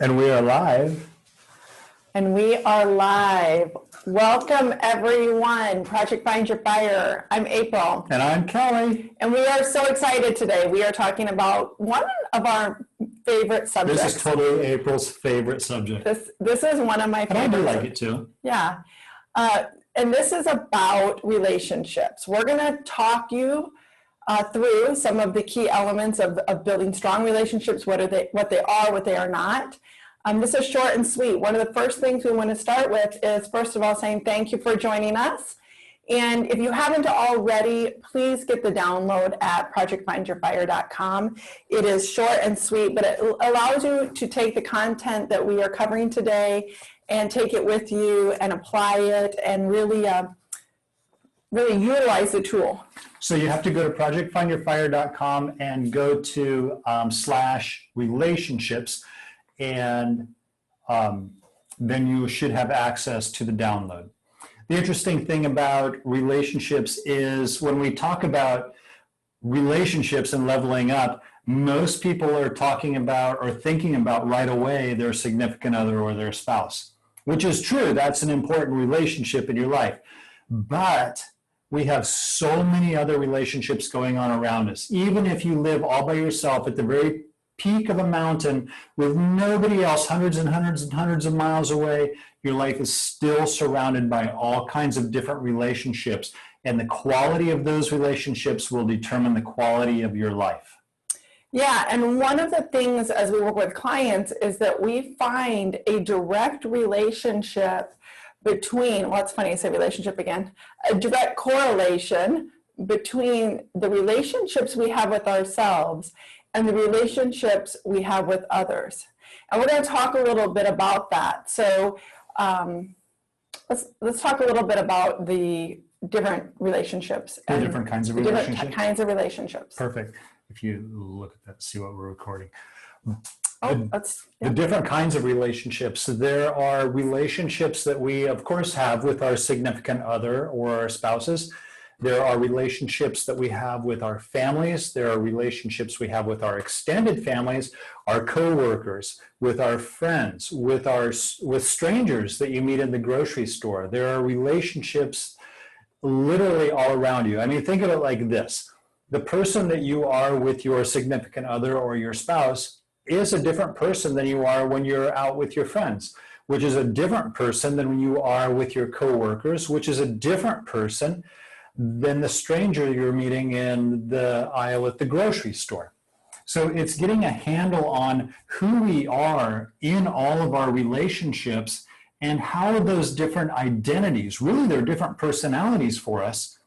And we are live. And we are live. Welcome, everyone. Project Find Your Fire. I'm April. And I'm Kelly. And we are so excited today. We are talking about one of our favorite subjects. This is totally April's favorite subject. This is one of my favorites. And I do like it too. Yeah. And this is about relationships. We're going to talk you through some of the key elements of building strong relationships, what they are, what they are not. This is short and sweet. One of the first things we want to start with is, first of all, saying thank you for joining us. And if you haven't already, please get the download at projectfindyourfire.com. It is short and sweet, but it allows you to take the content that we are covering today and take it with you and apply it and really utilize the tool. So you have to go to projectfindyourfire.com and go to /relationships, and then you should have access to the download. The interesting thing about relationships is when we talk about relationships and leveling up, most people are talking about or thinking about right away their significant other or their spouse, which is true. That's an important relationship in your life. But we have so many other relationships going on around us. Even if you live all by yourself at the very peak of a mountain with nobody else, hundreds and hundreds and hundreds of miles away, your life is still surrounded by all kinds of different relationships. And the quality of those relationships will determine the quality of your life. Yeah, and one of the things as we work with clients is that we find a direct relationship between, well, it's funny I say relationship again, a direct correlation between the relationships we have with ourselves and the relationships we have with others. And we're going to talk a little bit about that. So let's talk a little bit about the different relationships. The different kinds of relationships? Different kinds of relationships. Perfect. If you look at that, see what we're recording. The different kinds of relationships. There are relationships that we, of course, have with our significant other or our spouses. There are relationships that we have with our families. There are relationships we have with our extended families, our coworkers, with our friends, with strangers that you meet in the grocery store. There are relationships literally all around you. I mean, think of it like this. The person that you are with your significant other or your spouse is a different person than you are when you're out with your friends, which is a different person than when you are with your coworkers, which is a different person than the stranger you're meeting in the aisle at the grocery store. So it's getting a handle on who we are in all of our relationships and how those different identities, really they're different personalities for us,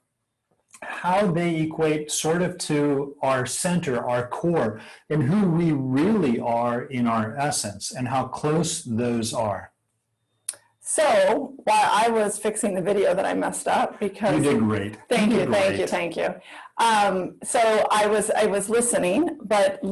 how they equate sort of to our center, our core, and who we really are in our essence and how close those are. So while I was fixing the video that I messed up, because you did great. Thank you. So I was listening, but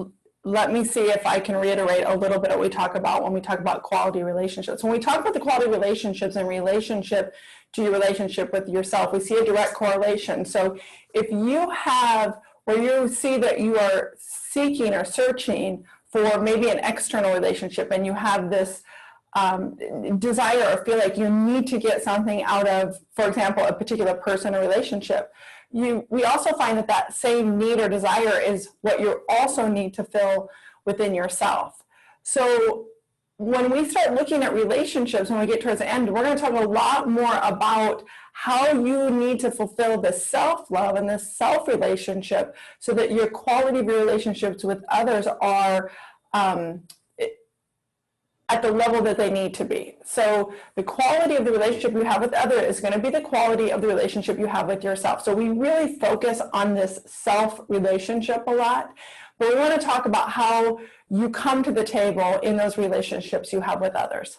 let me see if I can reiterate a little bit what we talk about when we talk about quality relationships. When we talk about the quality relationships and relationship to your relationship with yourself, we see a direct correlation. So if you have, where you see that you are seeking or searching for maybe an external relationship and you have this desire or feel like you need to get something out of, for example, a particular person or relationship, we also find that same need or desire is what you also need to fill within yourself. So when we start looking at relationships, when we get towards the end, we're going to talk a lot more about how you need to fulfill the self-love and the self-relationship so that your quality of your relationships with others are at the level that they need to be. So the quality of the relationship you have with others is going to be the quality of the relationship you have with yourself. So we really focus on this self-relationship a lot, but we want to talk about how you come to the table in those relationships you have with others.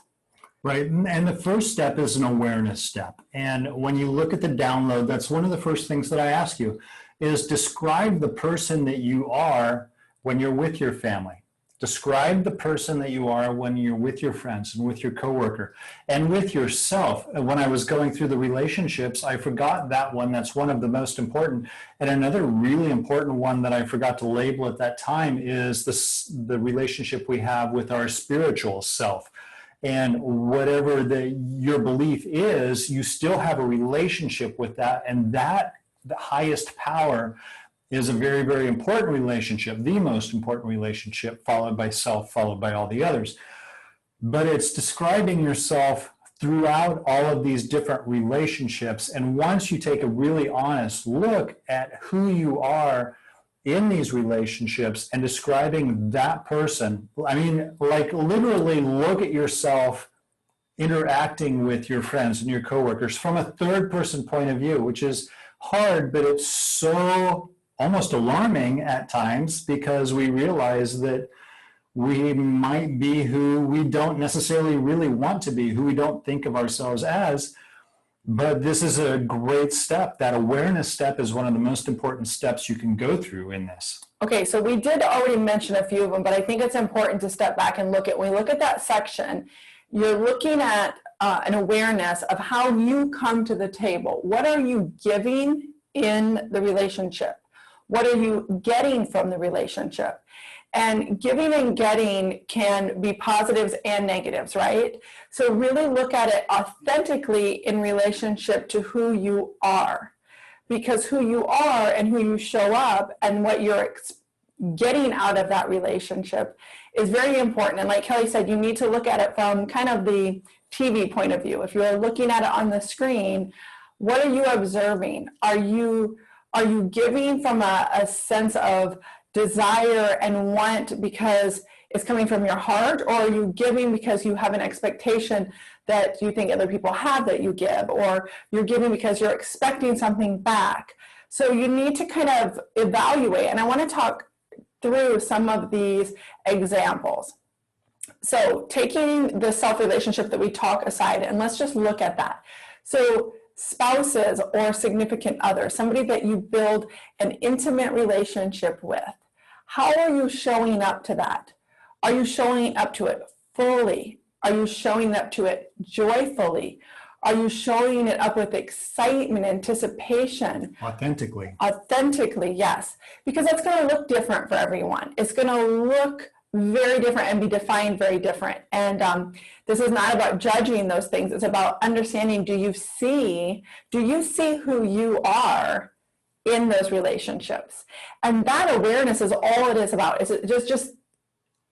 Right, and the first step is an awareness step. And when you look at the download, that's one of the first things that I ask you is describe the person that you are when you're with your family. Describe the person that you are when you're with your friends and with your coworker and with yourself. When I was going through the relationships, I forgot that one. That's one of the most important. And another really important one that I forgot to label at that time is the relationship we have with our spiritual self. And whatever your belief is, you still have a relationship with that. And that, the highest power, is a very, very important relationship, the most important relationship, followed by self, followed by all the others. But it's describing yourself throughout all of these different relationships. And once you take a really honest look at who you are in these relationships and describing that person, I mean, like literally look at yourself interacting with your friends and your coworkers from a third person point of view, which is hard, but it's so almost alarming at times, because we realize that we might be who we don't necessarily really want to be, who we don't think of ourselves as. But this is a great step. That awareness step is one of the most important steps you can go through in this. Okay, so we did already mention a few of them, but I think it's important to step back and look at, when we look at that section, you're looking at an awareness of how you come to the table. What are you giving in the relationship? What are you getting from the relationship? And giving and getting can be positives and negatives, right? So really look at it authentically in relationship to who you are. Because who you are and who you show up and what you're getting out of that relationship is very important. And like Kelly said, you need to look at it from kind of the TV point of view. If you're looking at it on the screen, what are you observing? Are you giving from a sense of desire and want because it's coming from your heart, or are you giving because you have an expectation that you think other people have that you give, or you're giving because you're expecting something back? So you need to kind of evaluate, and I want to talk through some of these examples. So taking the self-relationship that we talk aside, and let's just look at that. So spouses or significant others, somebody that you build an intimate relationship with, how are you showing up to that? Are you showing up to it fully? Are you showing up to it joyfully? Are you showing it up with excitement, anticipation? Authentically. Authentically, yes. Because that's going to look different for everyone. It's going to look very different and be defined very different. And this is not about judging those things. It's about understanding, do you see who you are in those relationships? And that awareness is all it is about. Is it just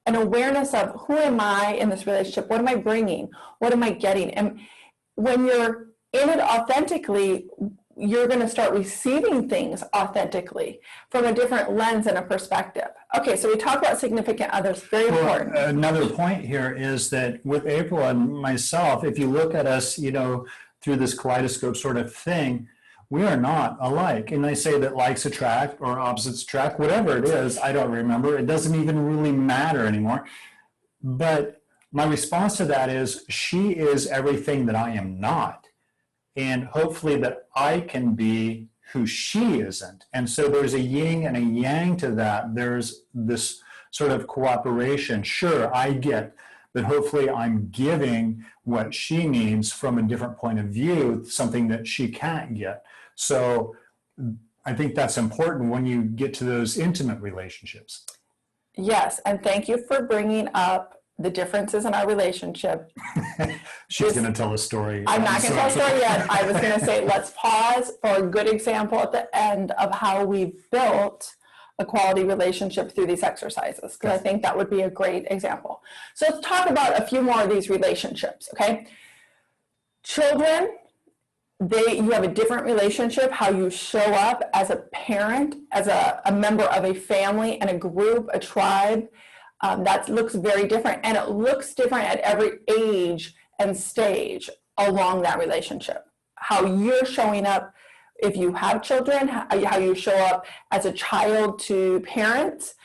an awareness of, who am I in this relationship? What am I bringing? What am I getting? And when you're in it authentically, you're going to start receiving things authentically from a different lens and a perspective. Okay, so we talk about significant others, very important. Another point here is that with April and myself, if you look at us, through this kaleidoscope sort of thing, we are not alike. And they say that likes attract or opposites attract, whatever it is, I don't remember. It doesn't even really matter anymore. But my response to that is, she is everything that I am not. And hopefully that I can be who she isn't. And so there's a yin and a yang to that. There's this sort of cooperation. Sure, I get, but hopefully I'm giving what she needs from a different point of view, something that she can't get. So I think that's important when you get to those intimate relationships. Yes, and thank you for bringing up the differences in our relationship. She's going to tell a story. I'm not going to tell a story yet. I was going to say, let's pause for a good example at the end of how we built a quality relationship through these exercises, because I think that would be a great example. So let's talk about a few more of these relationships, okay? Children, you have a different relationship, how you show up as a parent, as a member of a family and a group, a tribe. That looks very different, and it looks different at every age and stage along that relationship. How you're showing up if you have children, how you show up as a child to parents.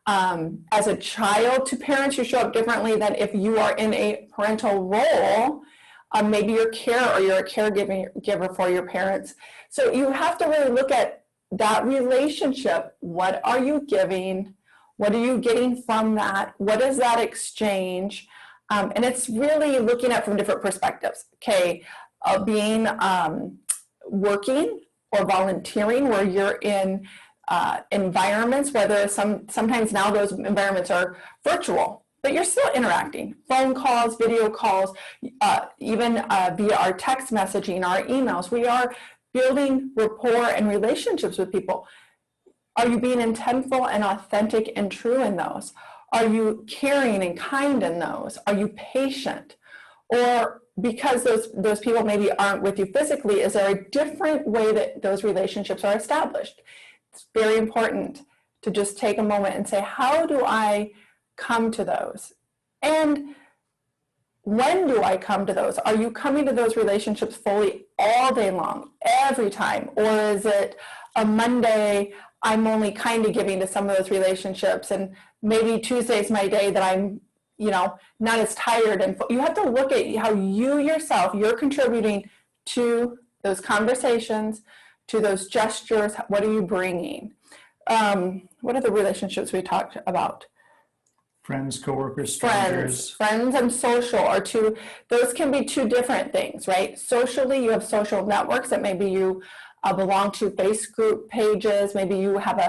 As a child to parents, you show up differently than if you are in a parental role. Maybe you're or you're a caregiver for your parents. So you have to really look at that relationship. What are you giving? What are you getting from that? What is that exchange? And it's really looking at from different perspectives. Okay, being working or volunteering where you're in environments, whether sometimes now those environments are virtual, but you're still interacting. Phone calls, video calls, even via our text messaging, our emails. We are building rapport and relationships with people. Are you being intentful and authentic and true in those? Are you caring and kind in those? Are you patient? Or because those people maybe aren't with you physically, is there a different way that those relationships are established? It's very important to just take a moment and say, how do I come to those? And when do I come to those? Are you coming to those relationships fully all day long, every time? Or is it a Monday, I'm only kind of giving to some of those relationships, and maybe Tuesday's my day that I'm, not as tired? And you have to look at how you yourself, you're contributing to those conversations, to those gestures. What are you bringing? What are the relationships we talked about? Friends, coworkers, strangers. Friends and social are those can be two different things, right? Socially, you have social networks that maybe you belong to, Facebook pages, maybe you have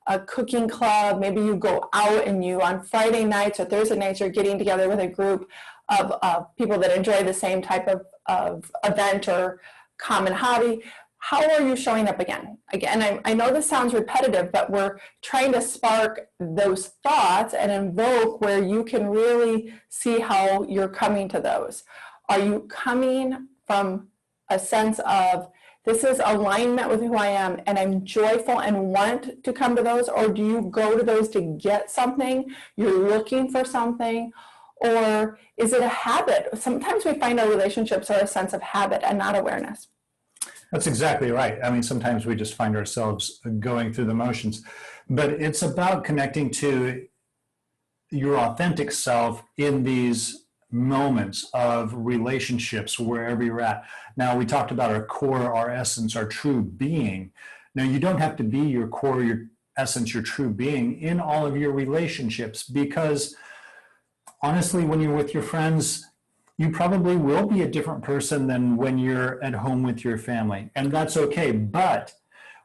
a cooking club, maybe you go out and you on Friday nights or Thursday nights you're getting together with a group of people that enjoy the same type of event or common hobby. How are you showing up again? Again, I know this sounds repetitive, but we're trying to spark those thoughts and invoke where you can really see how you're coming to those. Are you coming from a sense of, this is alignment with who I am and I'm joyful and want to come to those? Or do you go to those to get something? You're looking for something? Or is it a habit? Sometimes we find our relationships are a sense of habit and not awareness. That's exactly right. I mean, sometimes we just find ourselves going through the motions, but it's about connecting to your authentic self in these moments of relationships wherever you're at. Now, we talked about our core, our essence, our true being. Now, you don't have to be your core, your essence, your true being in all of your relationships, because honestly, when you're with your friends, you probably will be a different person than when you're at home with your family, and that's okay. But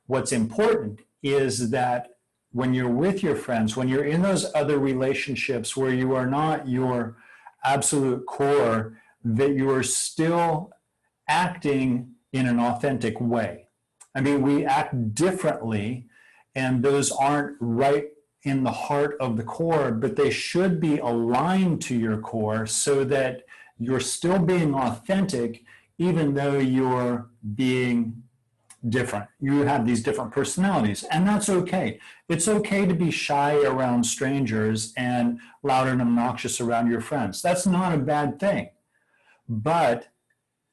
what's important is that when you're with your friends, when you're in those other relationships where you are not your absolute core, that you are still acting in an authentic way. I mean, we act differently, and those aren't right in the heart of the core, but they should be aligned to your core so that you're still being authentic, even though you're being different. You have these different personalities, and that's okay. It's okay to be shy around strangers and loud and obnoxious around your friends. That's not a bad thing. But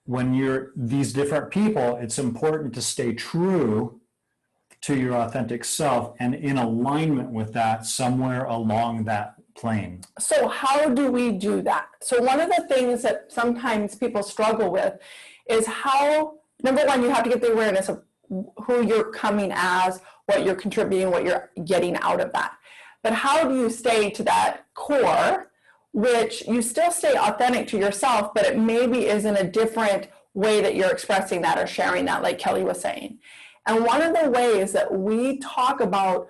when you're these different people, it's important to stay true to your authentic self and in alignment with that somewhere along that plane. So how do we do that? So one of the things that sometimes people struggle with is how, number one, you have to get the awareness of who you're coming as, what you're contributing, what you're getting out of that. But how do you stay to that core, which you still stay authentic to yourself, but it maybe is in a different way that you're expressing that or sharing that, like Kelly was saying. And one of the ways that we talk about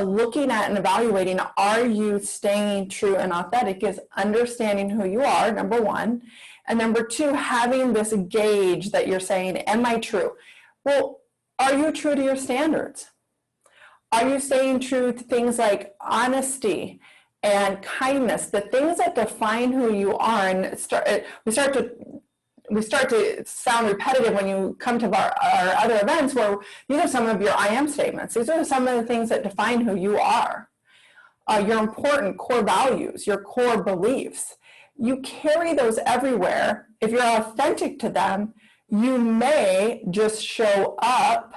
looking at and evaluating, are you staying true and authentic, is understanding who you are, number one. And number two, having this gauge that you're saying, am I true? Well, are you true to your standards? Are you staying true to things like honesty and kindness, the things that define who you are? And we start to sound repetitive when you come to our other events, where these are some of your I am statements. These are some of the things that define who you are. Your important core values, your core beliefs. You carry those everywhere. If you're authentic to them, you may just show up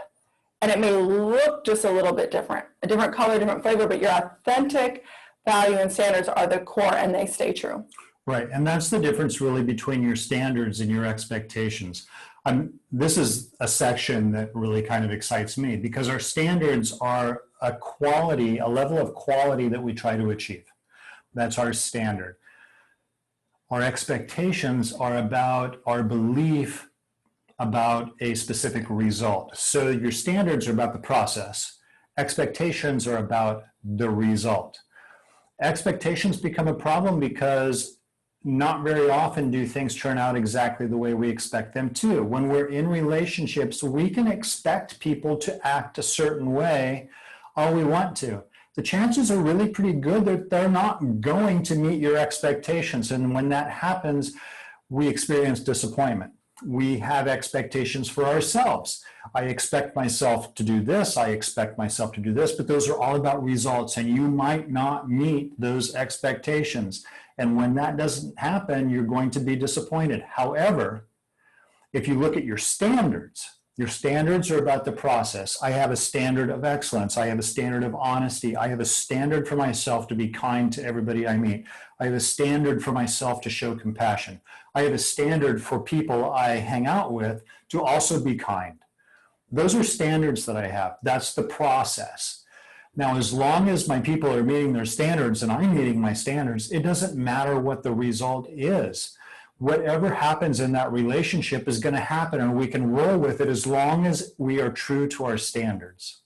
and it may look just a little bit different, a different color, different flavor, but your authentic value and standards are the core and they stay true. Right, and that's the difference really between your standards and your expectations. This is a section that really kind of excites me because our standards are a level of quality that we try to achieve. That's our standard. Our expectations are about our belief about a specific result. So your standards are about the process. Expectations are about the result. Expectations become a problem because not very often do things turn out exactly the way we expect them to. When we're in relationships, we can expect people to act a certain way all we want to. The chances are really pretty good that they're not going to meet your expectations. And when that happens, we experience disappointment. We have expectations for ourselves. I expect myself to do this, I expect myself to do this, but those are all about results, and you might not meet those expectations. And when that doesn't happen, you're going to be disappointed. However, if you look at your standards are about the process. I have a standard of excellence. I have a standard of honesty. I have a standard for myself to be kind to everybody I meet. I have a standard for myself to show compassion. I have a standard for people I hang out with to also be kind. Those are standards that I have. That's the process. Now, as long as my people are meeting their standards and I'm meeting my standards, it doesn't matter what the result is. Whatever happens in that relationship is going to happen, and we can roll with it as long as we are true to our standards.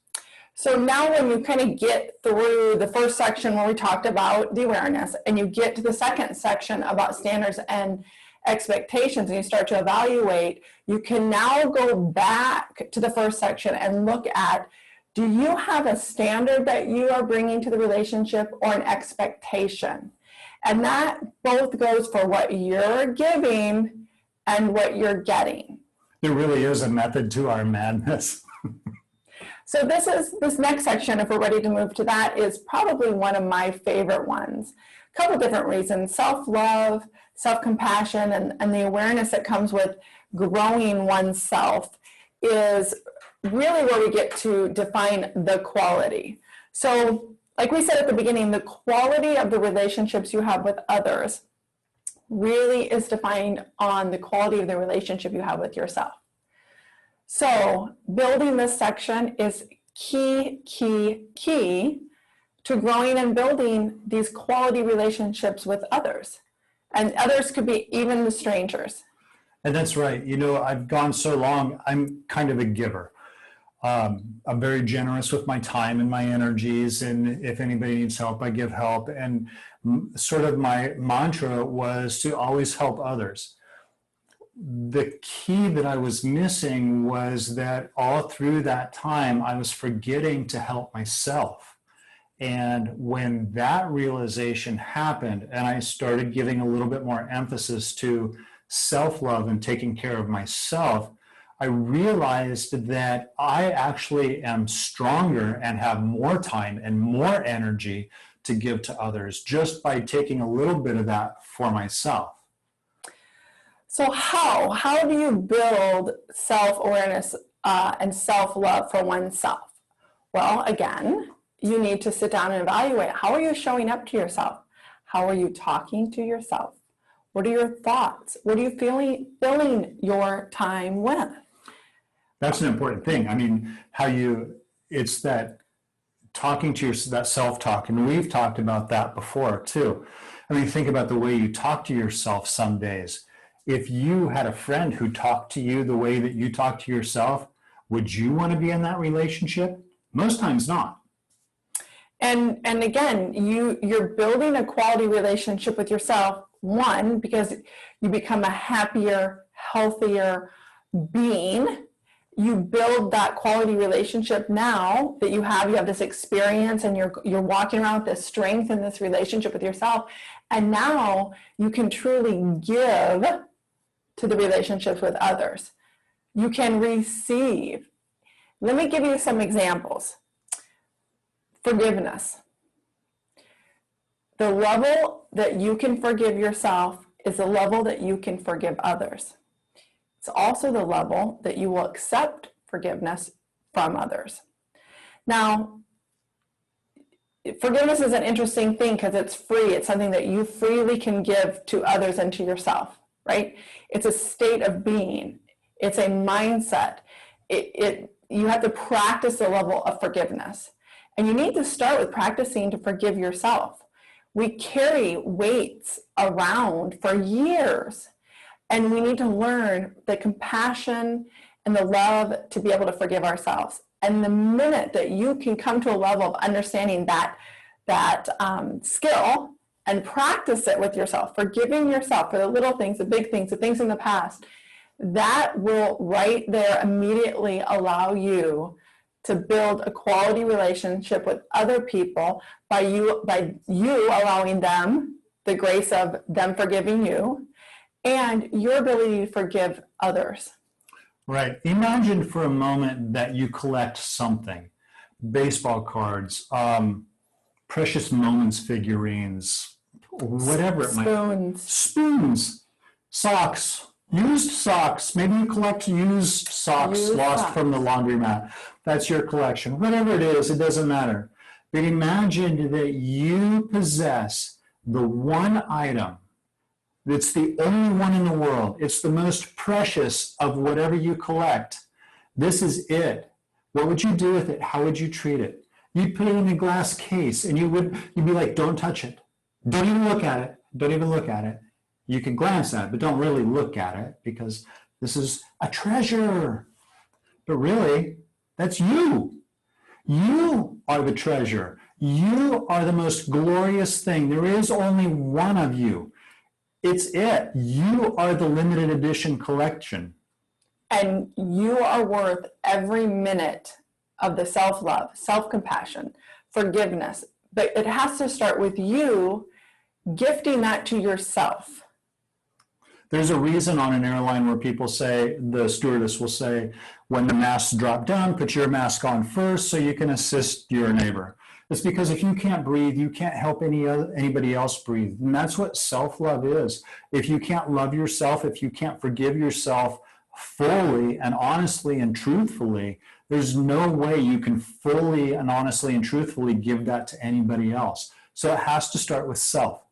So now when you kind of get through the first section where we talked about the awareness, and you get to the second section about standards and expectations, and you start to evaluate, you can now go back to the first section and look at, do you have a standard that you are bringing to the relationship or an expectation? And that both goes for what you're giving and what you're getting. There really is a method to our madness. So this next section, if we're ready to move to that, is probably one of my favorite ones. A couple different reasons: self-love, self-compassion, and the awareness that comes with growing oneself is really where we get to define the quality. So, like we said at the beginning, the quality of the relationships you have with others really is defined on the quality of the relationship you have with yourself. So building this section is key to growing and building these quality relationships with others. And others could be even the strangers. And that's right. You know, I've gone so long, I'm kind of a giver. I'm very generous with my time and my energies, and if anybody needs help, I give help. And sort of my mantra was to always help others. The key that I was missing was that all through that time, I was forgetting to help myself. And when that realization happened, and I started giving a little bit more emphasis to self-love and taking care of myself, I realized that I actually am stronger and have more time and more energy to give to others just by taking a little bit of that for myself. So how do you build self-awareness and self-love for oneself? Well, again, you need to sit down and evaluate, how are you showing up to yourself? How are you talking to yourself? What are your thoughts? What are you filling your time with? That's an important thing. I mean, it's that talking to that self-talk, and we've talked about that before too. I mean, think about the way you talk to yourself some days. If you had a friend who talked to you the way that you talk to yourself, would you want to be in that relationship? Most times not. And again, you're building a quality relationship with yourself, one, because you become a happier, healthier being. You build that quality relationship now that you have this experience, and you're walking around with this strength in this relationship with yourself. And now you can truly give to the relationships with others. You can receive. Let me give you some examples. Forgiveness. The level that you can forgive yourself is the level that you can forgive others. It's also the level that you will accept forgiveness from others. Now, forgiveness is an interesting thing because it's free. It's something that you freely can give to others and to yourself, right? It's a state of being. It's a mindset. You have to practice the level of forgiveness. And you need to start with practicing to forgive yourself. We carry weights around for years, and we need to learn the compassion and the love to be able to forgive ourselves. And the minute that you can come to a level of understanding that skill and practice it with yourself, forgiving yourself for the little things, the big things, the things in the past, that will right there immediately allow you to build a quality relationship with other people by you allowing them the grace of them forgiving you and your ability to forgive others. Right. Imagine for a moment that you collect something, baseball cards, precious moments figurines, whatever it might be. Spoons, socks, used socks. Maybe you collect used socks lost from the laundromat. That's your collection. Whatever it is, it doesn't matter. But imagine that you possess the one item that's the only one in the world. It's the most precious of whatever you collect. This is it. What would you do with it? How would you treat it? You'd put it in a glass case and you'd be like, don't touch it. Don't even look at it. Don't even look at it. You can glance at it, but don't really look at it because this is a treasure. But really, that's you. You are the treasure. You are the most glorious thing. There is only one of you. It's it. You are the limited edition collection. And you are worth every minute of the self-love, self-compassion, forgiveness. But it has to start with you gifting that to yourself. There's a reason on an airline where people say, the stewardess will say, when the masks drop down, put your mask on first so you can assist your neighbor. It's because if you can't breathe, you can't help anybody else breathe. And that's what self-love is. If you can't love yourself, if you can't forgive yourself fully and honestly and truthfully, there's no way you can fully and honestly and truthfully give that to anybody else. So it has to start with self.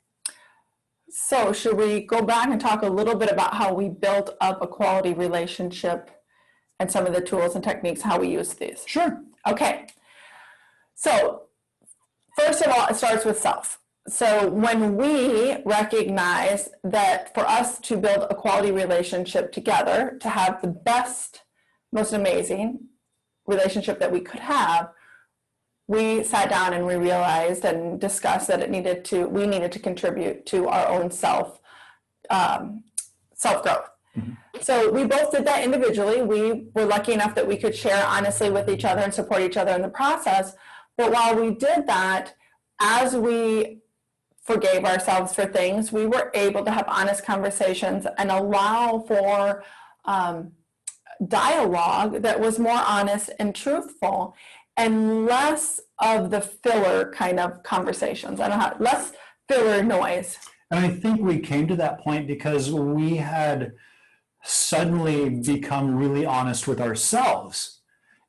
So should we go back and talk a little bit about how we built up a quality relationship and some of the tools and techniques, how we use these? Sure. Okay. So first of all, it starts with self. So when we recognize that for us to build a quality relationship together, to have the best, most amazing relationship that we could have, we sat down and we realized and discussed that we needed to contribute to our own self-growth. Mm-hmm. So we both did that individually. We were lucky enough that we could share honestly with each other and support each other in the process. But while we did that, as we forgave ourselves for things, we were able to have honest conversations and allow for dialogue that was more honest and truthful and less of the filler kind of conversations. Less filler noise. And I think we came to that point because we had suddenly become really honest with ourselves.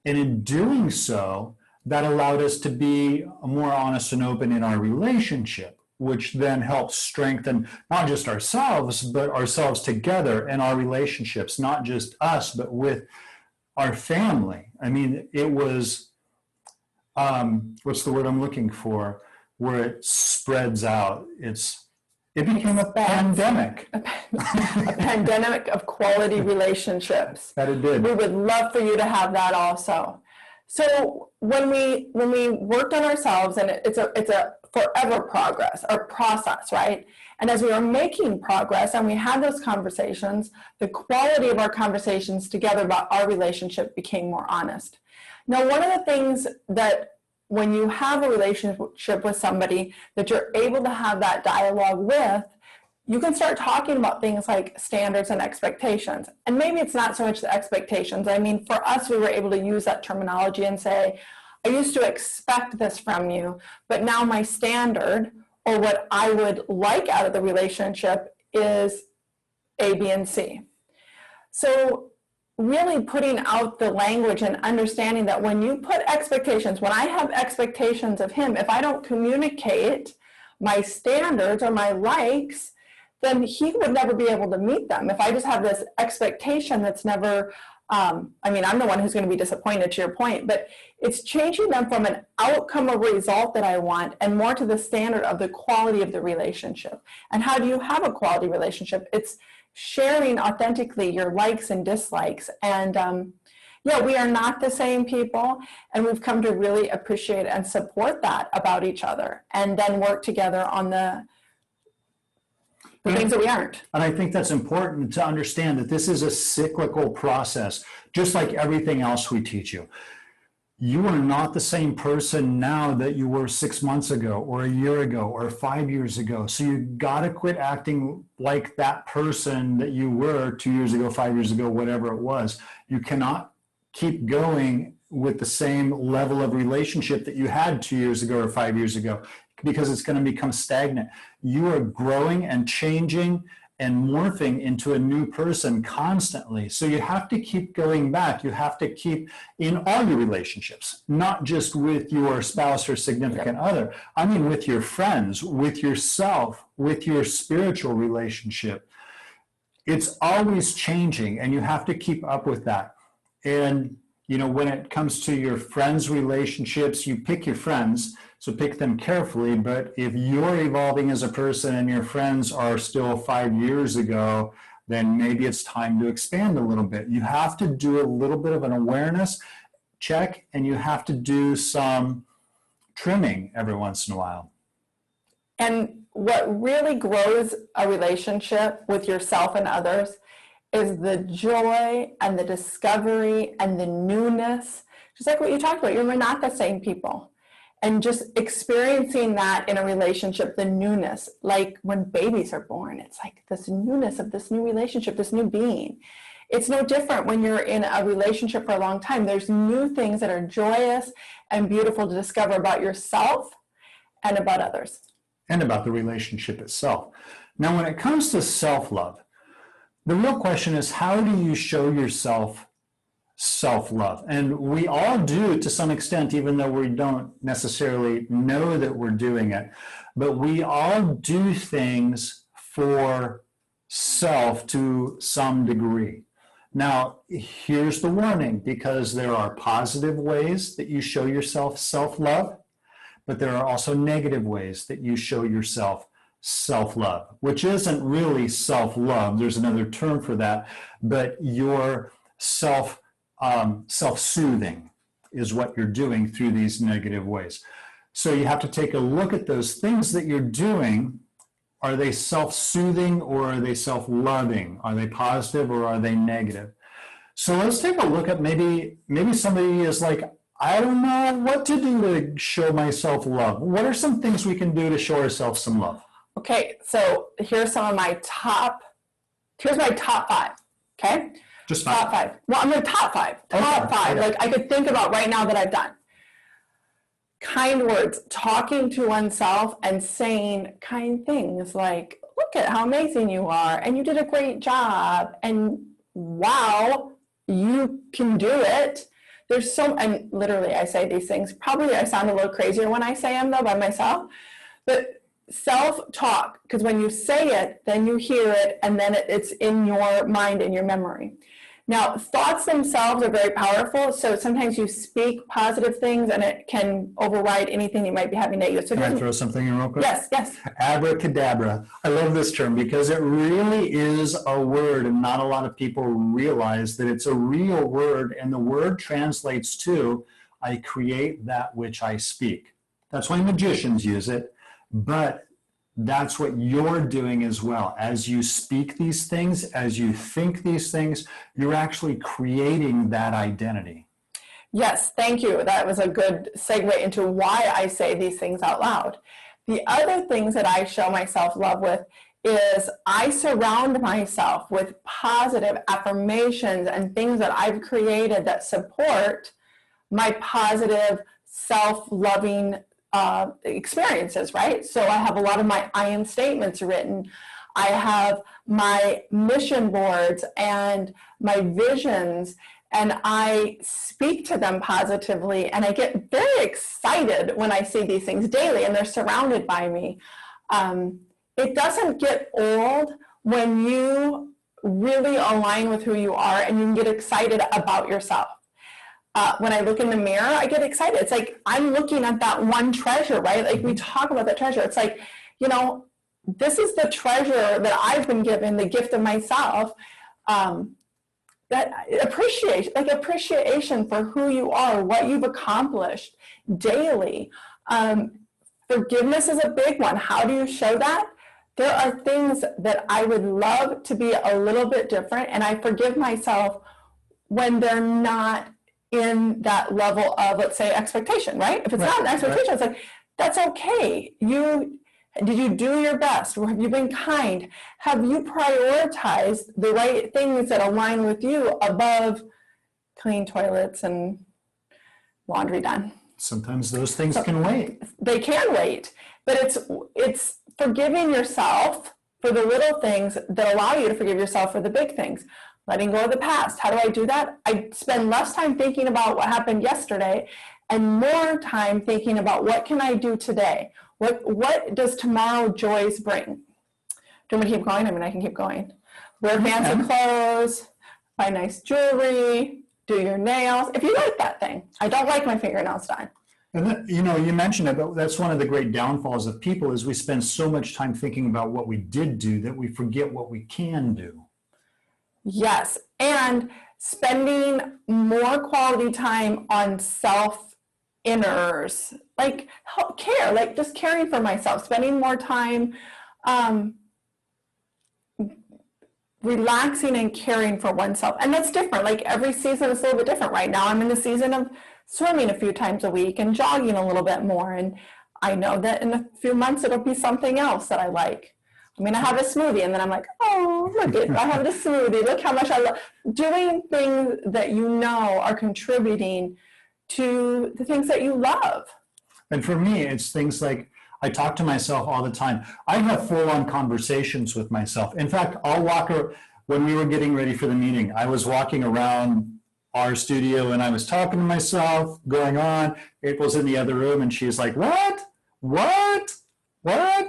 And in doing so, that allowed us to be more honest and open in our relationship, which then helps strengthen not just ourselves, but ourselves together and our relationships, not just us, but with our family. I mean, it was, what's the word I'm looking for, where it spreads out. It became a pandemic. A pandemic of quality relationships. That it did. We would love for you to have that also. So when we worked on ourselves, and it's a forever progress or process, right? And as we were making progress and we had those conversations, the quality of our conversations together about our relationship became more honest. Now, one of the things that when you have a relationship with somebody that you're able to have that dialogue with, you can start talking about things like standards and expectations. And maybe it's not so much the expectations. I mean, for us, we were able to use that terminology and say, I used to expect this from you, but now my standard or what I would like out of the relationship is A, B, and C. So really putting out the language and understanding that when you put expectations, when I have expectations of him, if I don't communicate my standards or my likes, then he would never be able to meet them. If I just have this expectation that's never, I mean, I'm the one who's going to be disappointed, to your point, but it's changing them from an outcome or result that I want and more to the standard of the quality of the relationship. And how do you have a quality relationship? It's sharing authentically your likes and dislikes. And yeah, we are not the same people, and we've come to really appreciate and support that about each other, and then work together on the things that we aren't. And I think that's important to understand that this is a cyclical process, just like everything else we teach you. You are not the same person now that you were 6 months ago or a year ago or 5 years ago. So you got to quit acting like that person that you were 2 years ago, 5 years ago, whatever it was. You cannot keep going with the same level of relationship that you had 2 years ago or 5 years ago, because it's going to become stagnant. You are growing and changing and morphing into a new person constantly. So you have to keep going back. You have to keep in all your relationships, not just with your spouse or significant other. I mean, with your friends, with yourself, with your spiritual relationship. It's always changing, and you have to keep up with that. And, you know, when it comes to your friends' relationships, you pick your friends, so pick them carefully. But if you're evolving as a person and your friends are still 5 years ago, then maybe it's time to expand a little bit. You have to do a little bit of an awareness check, and you have to do some trimming every once in a while. And what really grows a relationship with yourself and others is the joy and the discovery and the newness. Just like what you talked about, you're not the same people. And just experiencing that in a relationship, the newness, like when babies are born, it's like this newness of this new relationship, this new being. It's no different when you're in a relationship for a long time. There's new things that are joyous and beautiful to discover about yourself and about others. And about the relationship itself. Now, when it comes to self-love, the real question is, how do you show yourself self-love? And we all do to some extent, even though we don't necessarily know that we're doing it. But we all do things for self to some degree. Now, here's the warning, because there are positive ways that you show yourself self-love, but there are also negative ways that you show yourself self-love, which isn't really self-love. There's another term for that, but your self-soothing is what you're doing through these negative ways. So you have to take a look at those things that you're doing. Are they self-soothing or are they self-loving? Are they positive or are they negative? So let's take a look at maybe somebody is like, I don't know what to do to show myself love. What are some things we can do to show ourselves some love? Okay, so here's my top 5, okay? Just top 5. Well, I'm going to top 5. Top 5, okay. Like I could think about right now that I've done. Kind words, talking to oneself and saying kind things like, look at how amazing you are, and you did a great job, and wow, you can do it. There's and literally I say these things. Probably I sound a little crazier when I say them though by myself, but self-talk, because when you say it, then you hear it, and then it's in your mind and your memory. Now, thoughts themselves are very powerful, so sometimes you speak positive things and it can override anything you might be having negative. So can I throw something in real quick? Yes. Abracadabra. I love this term because it really is a word, and not a lot of people realize that it's a real word, and the word translates to, I create that which I speak. That's why magicians use it, but that's what you're doing as well. As you speak these things, as you think these things, you're actually creating that identity. Yes, thank you. That was a good segue into why I say these things out loud. The other things that I show myself love with is I surround myself with positive affirmations and things that I've created that support my positive, self-loving experiences, right? So I have a lot of my I am statements written. I have my mission boards and my visions, and I speak to them positively, and I get very excited when I see these things daily and they're surrounded by me. it doesn't get old when you really align with who you are and you can get excited about yourself. When I look in the mirror, I get excited. It's like I'm looking at that one treasure, right? Like we talk about that treasure. It's like, you know, this is the treasure that I've been given, the gift of myself. That appreciation for who you are, what you've accomplished daily. Forgiveness is a big one. How do you show that? There are things that I would love to be a little bit different, and I forgive myself when they're not in that level of, let's say, expectation, right? If it's not an expectation, it's like, that's okay. Did you do your best? Have you been kind? Have you prioritized the right things that align with you above clean toilets and laundry done? Sometimes those things can wait. They can wait, but it's forgiving yourself for the little things that allow you to forgive yourself for the big things. Letting go of the past. How do I do that? I spend less time thinking about what happened yesterday and more time thinking about what can I do today? What does tomorrow joys bring? Do you want me to keep going? I mean, I can keep going. Wear fancy clothes, buy nice jewelry, do your nails. If you like that thing. I don't like my fingernails done. And that, you know, you mentioned it, but that's one of the great downfalls of people is we spend so much time thinking about what we did do that we forget what we can do. Yes, and spending more quality time on self-inners, like care, like just caring for myself, spending more time relaxing and caring for oneself. And that's different. Like every season is a little bit different. Right now I'm in the season of swimming a few times a week and jogging a little bit more. And I know that in a few months it'll be something else that I like. I'm going to have a smoothie, and then I'm like, oh, look, I have a smoothie. Look how much I love. Doing things that you know are contributing to the things that you love. And for me, it's things like I talk to myself all the time. I have full-on conversations with myself. In fact, when we were getting ready for the meeting, I was walking around our studio and I was talking to myself, going on. April's in the other room and she's like, what?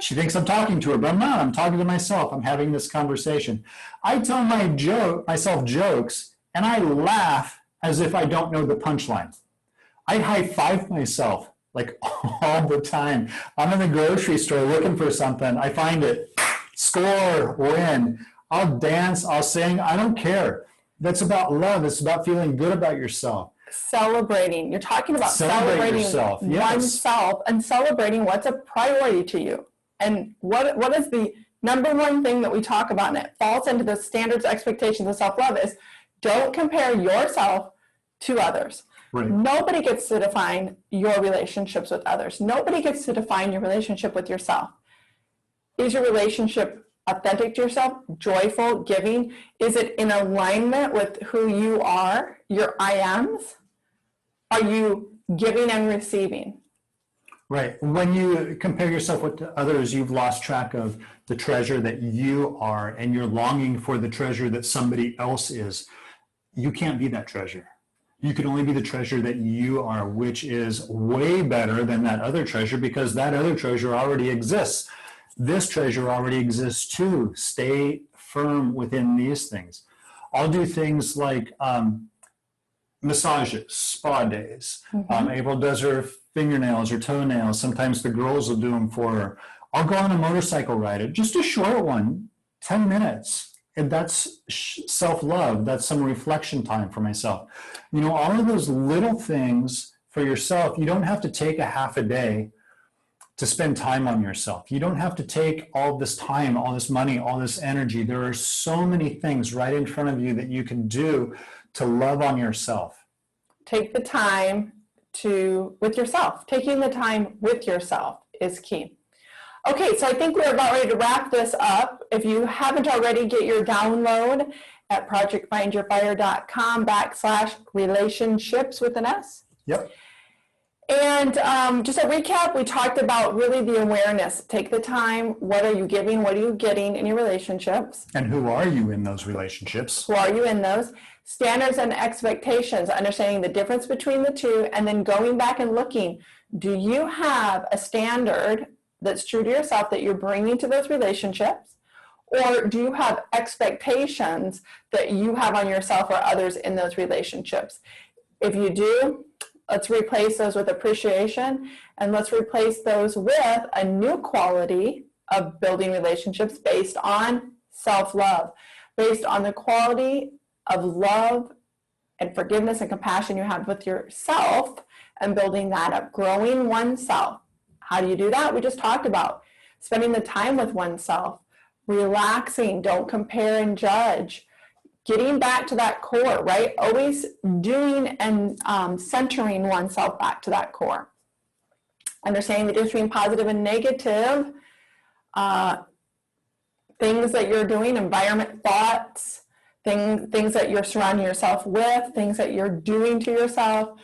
She thinks I'm talking to her, but I'm not. I'm talking to myself. I'm having this conversation. I tell myself jokes, and I laugh as if I don't know the punchline. I high-five myself like all the time. I'm in the grocery store looking for something. I find it, score, win. I'll dance, I'll sing. I don't care. That's about love. It's about feeling good about yourself. Celebrating. You're talking about celebrating yourself. Yes. oneself and celebrating what's a priority to you. And what is the number one thing that we talk about, and it falls into the standards, expectations of self-love, is don't compare yourself to others. Right. Nobody gets to define your relationships with others. Nobody gets to define your relationship with yourself. Is your relationship authentic to yourself, joyful, giving? Is it in alignment with who you are, your I ams? Are you giving and receiving? Right. When you compare yourself with others, you've lost track of the treasure that you are, and you're longing for the treasure that somebody else is. You can't be that treasure. You can only be the treasure that you are, which is way better than that other treasure, because that other treasure already exists. This treasure already exists too. Stay firm within these things. I'll do things like massages, spa days. April does her fingernails or toenails. Sometimes the girls will do them for her. I'll go on a motorcycle ride, just a short one, 10 minutes. And that's self-love. That's some reflection time for myself. You know, all of those little things for yourself, you don't have to take a half a day to spend time on yourself. You don't have to take all this time, all this money, all this energy. There are so many things right in front of you that you can do to love on yourself. Take the time with yourself. Taking the time with yourself is key. Okay, so I think we're about ready to wrap this up. If you haven't already, get your download at projectfindyourfire.com/relationships with an S. Yep. And just a recap, we talked about really the awareness. Take the time. What are you giving? What are you getting in your relationships? And who are you in those relationships? Who are you in those? Standards and expectations, understanding the difference between the two, and then going back and looking. Do you have a standard that's true to yourself that you're bringing to those relationships? Or do you have expectations that you have on yourself or others in those relationships? If you do, let's replace those with appreciation, and let's replace those with a new quality of building relationships based on self-love, based on the quality of love and forgiveness and compassion you have with yourself, and building that up, growing oneself. How do you do that? We just talked about spending the time with oneself, relaxing, don't compare and judge, getting back to that core, right? Always doing and centering oneself back to that core. Understanding the difference between positive and negative things that you're doing, environment, thoughts, things that you're surrounding yourself with, things that you're doing to yourself,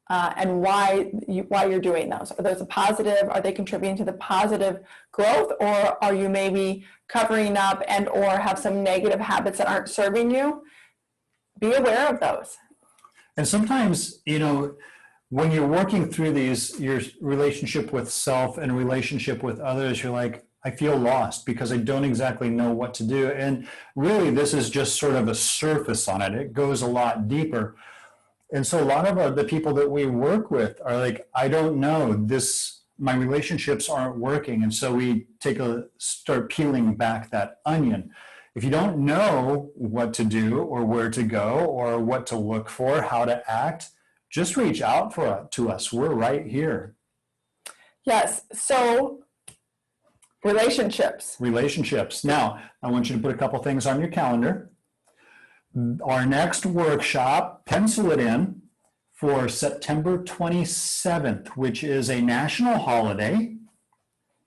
and why you're doing those. Are those a positive? Are they contributing to the positive growth, or are you maybe covering up and or have some negative habits that aren't serving you? Be aware of those. And sometimes, when you're working through your relationship with self and relationship with others, you're like, I feel lost because I don't exactly know what to do. And really, this is just sort of a surface on it. It goes a lot deeper. And so a lot of the people that we work with are like, I don't know, my relationships aren't working. And so we start peeling back that onion. If you don't know what to do or where to go or what to look for, how to act, just reach out to us. We're right here. Yes. So relationships. Now, I want you to put a couple things on your calendar. Our next workshop, pencil it in for September 27th, which is a national holiday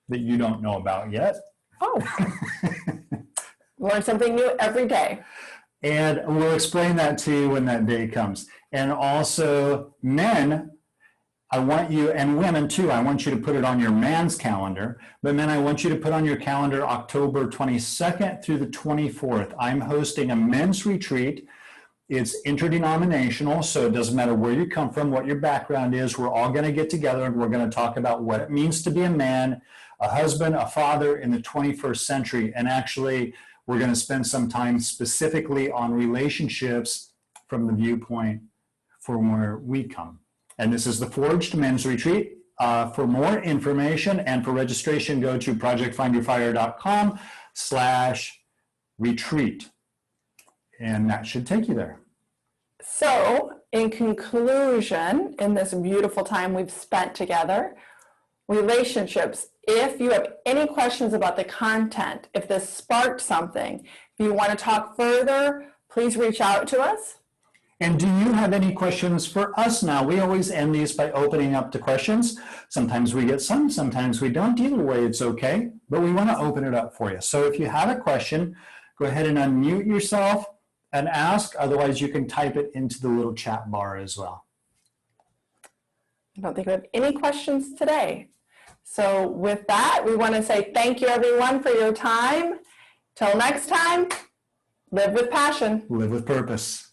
that you don't know about yet. Oh, learn something new every day. And we'll explain that to you when that day comes. And also, men, I want you, and women too, I want you to put it on your man's calendar. But men, I want you to put on your calendar October 22nd through the 24th. I'm hosting a men's retreat. It's interdenominational, so it doesn't matter where you come from, what your background is. We're all going to get together and we're going to talk about what it means to be a man, a husband, a father in the 21st century. And actually, we're going to spend some time specifically on relationships from the viewpoint from where we come. And this is the Forged Men's Retreat. For more information and for registration, go to projectfindyourfire.com/retreat. And that should take you there. So, in conclusion, in this beautiful time we've spent together, relationships, if you have any questions about the content, if this sparked something, if you want to talk further, please reach out to us. And do you have any questions for us now? We always end these by opening up to questions. Sometimes we get some, sometimes we don't. Either way, it's okay. But we want to open it up for you. So if you have a question, go ahead and unmute yourself and ask. Otherwise, you can type it into the little chat bar as well. I don't think we have any questions today. So with that, we want to say thank you, everyone, for your time. Till next time, live with passion. Live with purpose.